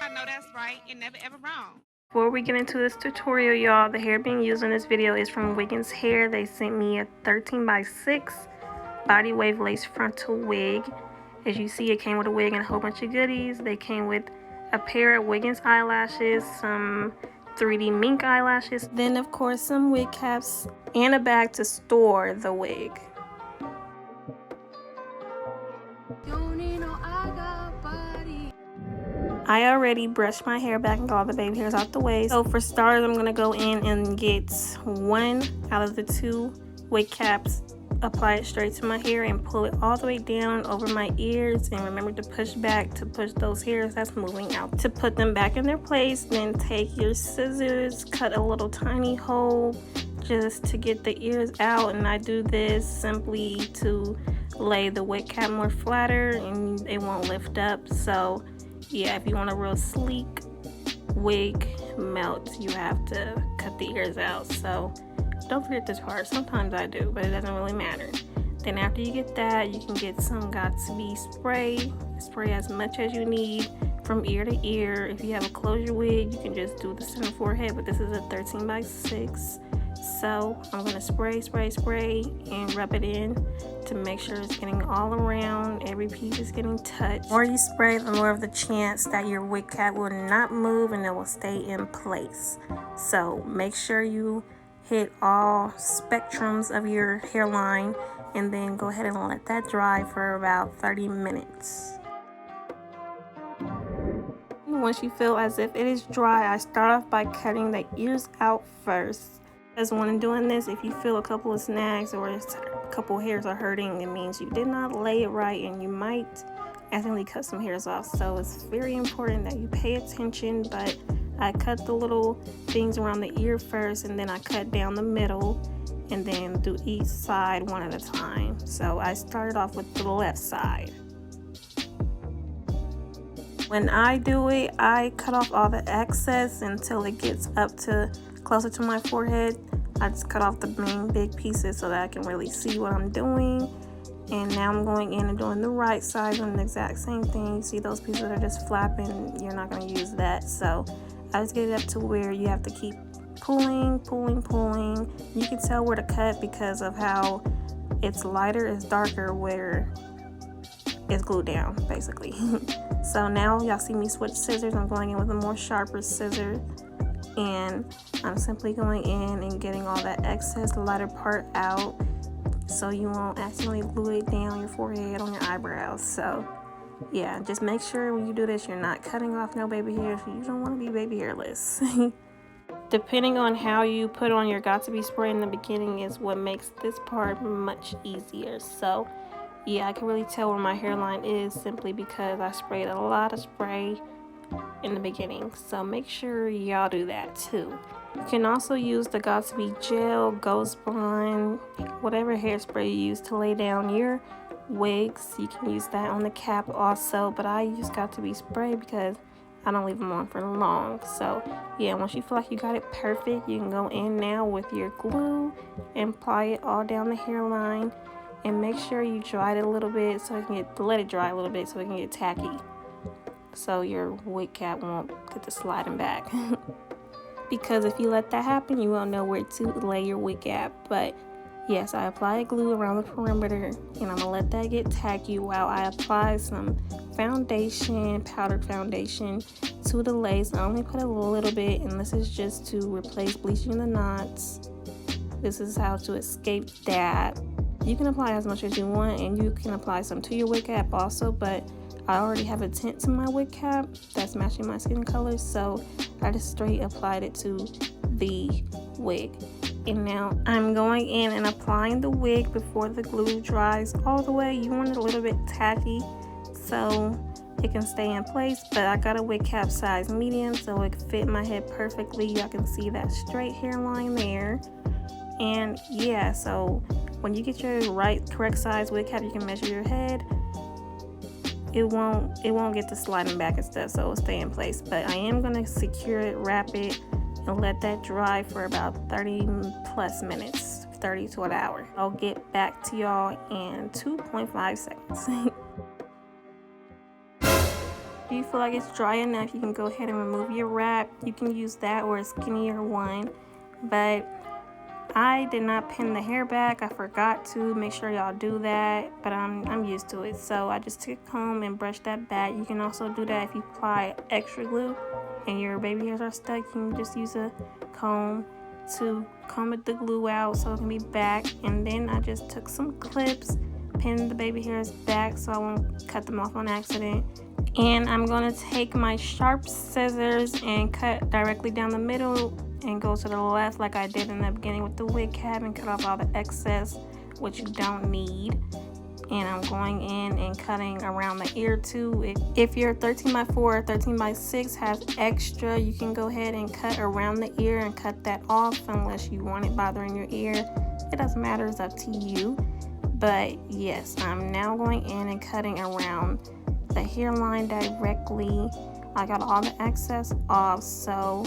I know that's right and never ever wrong. Before we get into this tutorial, y'all, the hair being used in this video is from WigginsHair. They sent me a 13x6 body wave lace frontal wig. As you see, it came with a wig and a whole bunch of goodies. They came with a pair of Wiggins eyelashes, some 3D mink eyelashes, then of course some wig caps, and a bag to store the wig. I already brushed my hair back and got all the baby hairs out the way. So for starters, I'm going to go in and get one out of the two wig caps, apply it straight to my hair and pull it all the way down over my ears. And remember to push back to push those hairs that's moving out. To put them back in their place, then take your scissors, cut a little tiny hole just to get the ears out. And I do this simply to lay the wig cap more flatter and it won't lift up. So yeah, if you want a real sleek wig melt, you have to cut the ears out. So don't forget this part. Sometimes I do, but it doesn't really matter. Then after you get that, you can get some 𝐿𝐸 spray. Spray as much as you need from ear to ear. If you have a closure wig, you can just do the center forehead, but this is a 13x6. So I'm going to spray and rub it in to make sure it's getting all around. Every piece is getting touched. The more you spray, the more of the chance that your wig cap will not move and it will stay in place. So make sure you hit all spectrums of your hairline and then go ahead and let that dry for about 30 minutes. Once you feel as if it is dry, I start off by cutting the ears out first. As when doing this, if you feel a couple of snags or a couple hairs are hurting, it means you did not lay it right and you might accidentally cut some hairs off. So it's very important that you pay attention. But I cut the little things around the ear first, and then I cut down the middle and then do each side one at a time. So I started off with the left side. When I do it, I cut off all the excess until it gets up to closer to my forehead. I just cut off the main big pieces so that I can really see what I'm doing. And now I'm going in and doing the right side, doing the exact same thing. You see those pieces that are just flapping, you're not going to use that. So I just get it up to where you have to keep pulling. You can tell where to cut because of how it's lighter, it's darker where it's glued down basically. So now y'all see me switch scissors. I'm going in with a more sharper scissor, and I'm simply going in and getting all that excess lighter part out so you won't accidentally glue it down your forehead on your eyebrows. So yeah, just make sure when you do this you're not cutting off no baby hairs. You don't want to be baby hairless. Depending on how you put on your 𝐿𝐸 spray in the beginning is what makes this part much easier. So yeah, I can really tell where my hairline is simply because I sprayed a lot of spray in the beginning. So make sure y'all do that too. You can also use the 𝐿𝐸 gel, ghost bond, whatever hairspray you use to lay down your wigs. You can use that on the cap also, but I use 𝐿𝐸 spray because I don't leave them on for long. So yeah, once you feel like you got it perfect, you can go in now with your glue and apply it all down the hairline. And make sure you dry it a little bit so it can let it dry a little bit so it can get tacky, so your wig cap won't get to sliding back. Because if you let that happen, you won't know where to lay your wig cap. But yes, I apply glue around the perimeter, and I'm gonna let that get tacky while I apply some foundation, powdered foundation to the lace. I only put a little bit, and this is just to replace bleaching the knots. This is how to escape that. You can apply as much as you want, and you can apply some to your wig cap also, but I already have a tint to my wig cap that's matching my skin color, so I just straight applied it to the wig. And now I'm going in and applying the wig before the glue dries all the way. You want it a little bit tacky so it can stay in place, but I got a wig cap size medium so it can fit my head perfectly. Y'all can see that straight hairline there. And yeah, so when you get your correct size wig cap, you can measure your head. It won't get to sliding back and stuff, so it'll stay in place. But I am gonna secure it, wrap it, and let that dry for about 30 plus minutes, 30 to an hour. I'll get back to y'all in 2.5 seconds. you feel like it's dry enough, you can go ahead and remove your wrap. You can use that or a skinnier one, but I did not pin the hair back. I forgot to. Make sure y'all do that, but I'm used to it. So I just took a comb and brushed that back. You can also do that if you apply extra glue and your baby hairs are stuck. You can just use a comb to comb the glue out so it can be back. And then I just took some clips, pinned the baby hairs back so I won't cut them off on accident. And I'm going to take my sharp scissors and cut directly down the middle and go to the left like I did in the beginning with the wig cap, and cut off all the excess, which you don't need. And I'm going in and cutting around the ear too. If your 13x4 or 13x6 has extra, you can go ahead and cut around the ear and cut that off unless you want it bothering your ear. It doesn't matter, it's up to you. But yes, I'm now going in and cutting around the hairline directly. I got all the excess off, so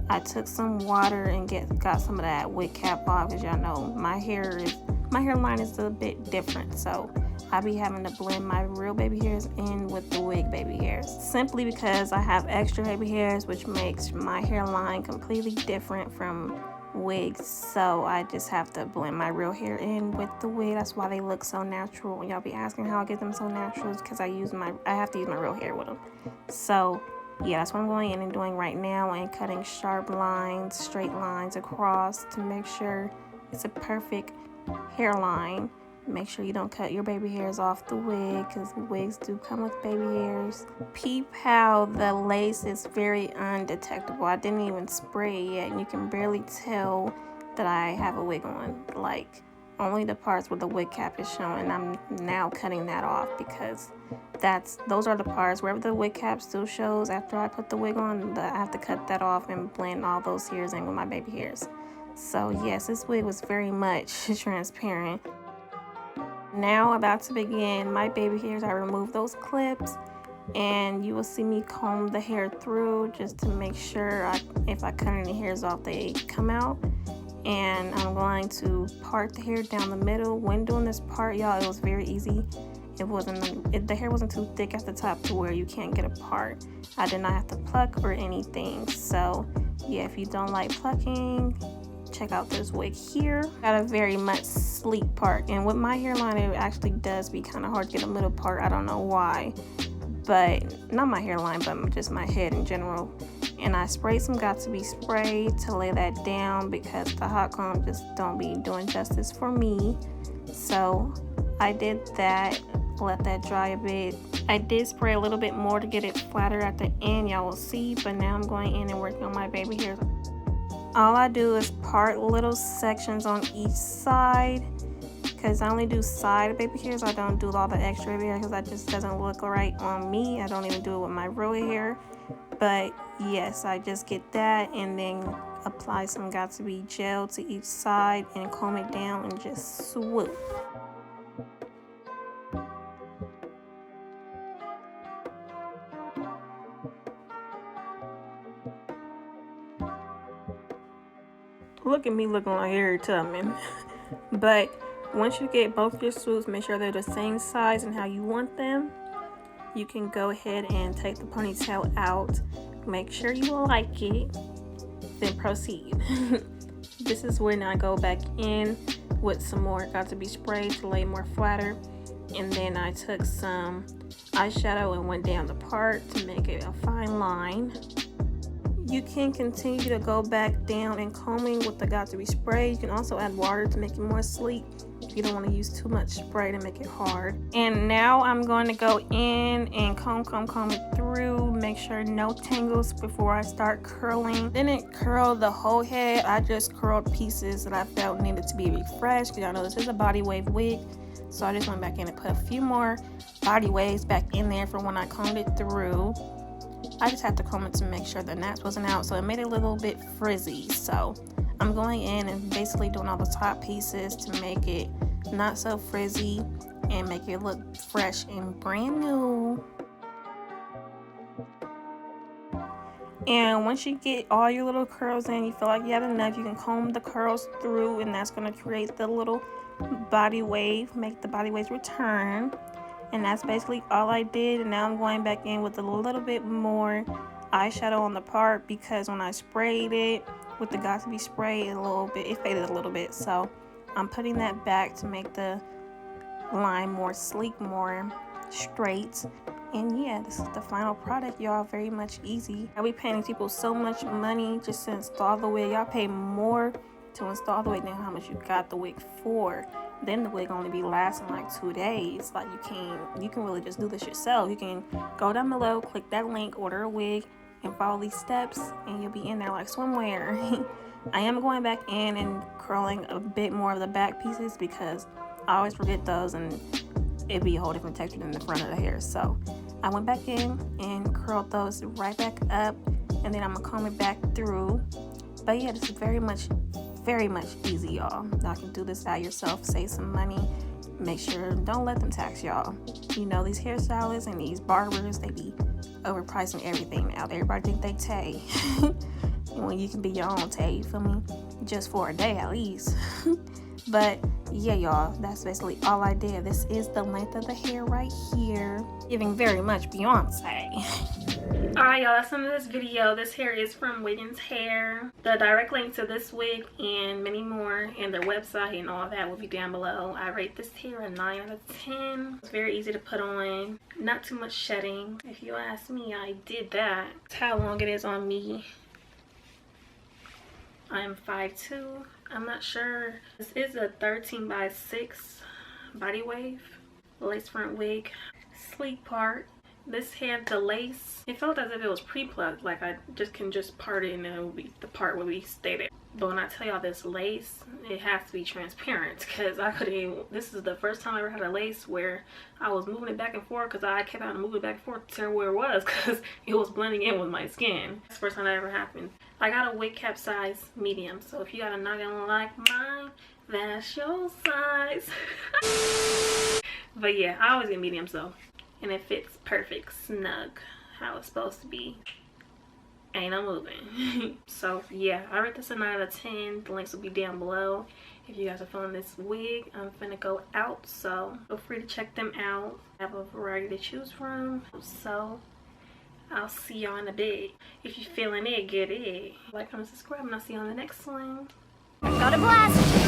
I took some water and got some of that wig cap off, because y'all know my hairline is a bit different, so I be having to blend my real baby hairs in with the wig baby hairs, simply because I have extra baby hairs, which makes my hairline completely different from wigs. So I just have to blend my real hair in with the wig. That's why they look so natural. When y'all be asking how I get them so natural, it's because I have to use my real hair with them. So yeah, that's what I'm going in and doing right now, and cutting sharp lines, straight lines across to make sure it's a perfect hairline. Make sure you don't cut your baby hairs off the wig, because wigs do come with baby hairs. Peep how the lace is very undetectable. I didn't even spray it yet, and you can barely tell that I have a wig on. Like, only the parts where the wig cap is showing. I'm now cutting that off, because those are the parts wherever the wig cap still shows after I put the wig on. I have to cut that off and blend all those hairs in with my baby hairs. So yes, this wig was very much transparent. Now about to begin my baby hairs. I removed those clips, and you will see me comb the hair through just to make sure if I cut any hairs off, they come out. And I'm going to part the hair down the middle. When doing this part, y'all, it was very easy. The hair wasn't too thick at the top to where you can't get a part. I did not have to pluck or anything. So yeah, if you don't like plucking, check out this wig here. Got a very much sleek part, and with my hairline it actually does be kind of hard to get a middle part. I don't know why, but not my hairline, but just my head in general. And I sprayed some got2b spray to lay that down, because the hot comb just don't be doing justice for me. So I did that, let that dry a bit. I did spray a little bit more to get it flatter at the end, y'all will see. But now I'm going in and working on my baby hairs. All I do is part little sections on each side, because I only do side baby hairs. I don't do all the extra baby hair, because that just doesn't look right on me. I don't even do it with my real hair. But yes, I just get that and then apply some got2b gel to each side and comb it down and just swoop. Look at me looking like Harry Tubman. But once you get both your swoops, make sure they're the same size and how you want them. You can go ahead and take the ponytail out. Make sure you like it, then proceed. This is when I go back in with some more got2b spray to lay more flatter. And then I took some eyeshadow and went down the part to make it a fine line. You can continue to go back down and combing with the got2b spray. You can also add water to make it more sleek if you don't want to use too much spray to make it hard. And now I'm going to go in and comb it through. Make sure no tangles before I start curling. Didn't curl the whole head. I just curled pieces that I felt needed to be refreshed. Y'all know this is a body wave wig, so I just went back in and put a few more body waves back in there for when I combed it through. I just had to comb it to make sure the knots wasn't out, so it made it a little bit frizzy. So I'm going in and basically doing all the top pieces to make it not so frizzy and make it look fresh and brand new. And once you get all your little curls in, you feel like you have enough, you can comb the curls through, and that's going to create the little body wave, make the body waves return. And that's basically all I did. And now I'm going back in with a little bit more eyeshadow on the part, because when I sprayed it with the got2b spray, it faded a little bit. So I'm putting that back to make the line more sleek, more straight. And yeah, this is the final product, y'all. Very much easy. I be paying people so much money just to install the wig. Y'all pay more to install the wig than how much you got the wig for. Then the wig only be lasting like 2 days. Like you can really just do this yourself. You can go down below, click that link, order a wig, and follow these steps, and you'll be in there like swimwear. I am going back in and curling a bit more of the back pieces, because I always forget those and it'd be a whole different texture than the front of the hair. So I went back in and curled those right back up, and then I'm gonna comb it back through. But yeah, this is very much easy, y'all. Y'all can do this out yourself, save some money. Make sure, don't let them tax y'all. You know, these hairstylists and these barbers, they be overpricing everything now. Everybody think they Tay. And when you can be your own Tay, you feel me? Just for a day at least. But yeah, y'all, that's basically all I did. This is the length of the hair right here, giving very much Beyonce. Alright, y'all, that's the end of this video. This hair is from WigginsHair. The direct link to this wig and many more, and their website and all that will be down below. I rate this hair a 9 out of 10. It's very easy to put on, not too much shedding. If you ask me, I did that. That's how long it is on me. I'm 5'2". I'm not sure. This is a 13x6 body wave, lace front wig, sleek part. This had the lace. It felt as if it was pre-plucked, like I can just part it and then the part will be stay there. But when I tell y'all this lace, it has to be transparent, because this is the first time I ever had a lace where I was moving it back and forth, because I kept having to move it back and forth to tell where it was, because it was blending in with my skin. That's the first time that ever happened. I got a wig cap size medium, so if you got a noggin like mine, that's your size. But yeah, I always get mediums though, and it fits perfect, snug, how it's supposed to be. Ain't no moving. So yeah, I rate this a 9 out of 10. The links will be down below. If you guys are feeling this wig, I'm finna go out, so feel free to check them out. I have a variety to choose from, so I'll see y'all in a bit. If you're feeling it, get it. Like, comment, subscribe, and I'll see you on the next one. Got a blast!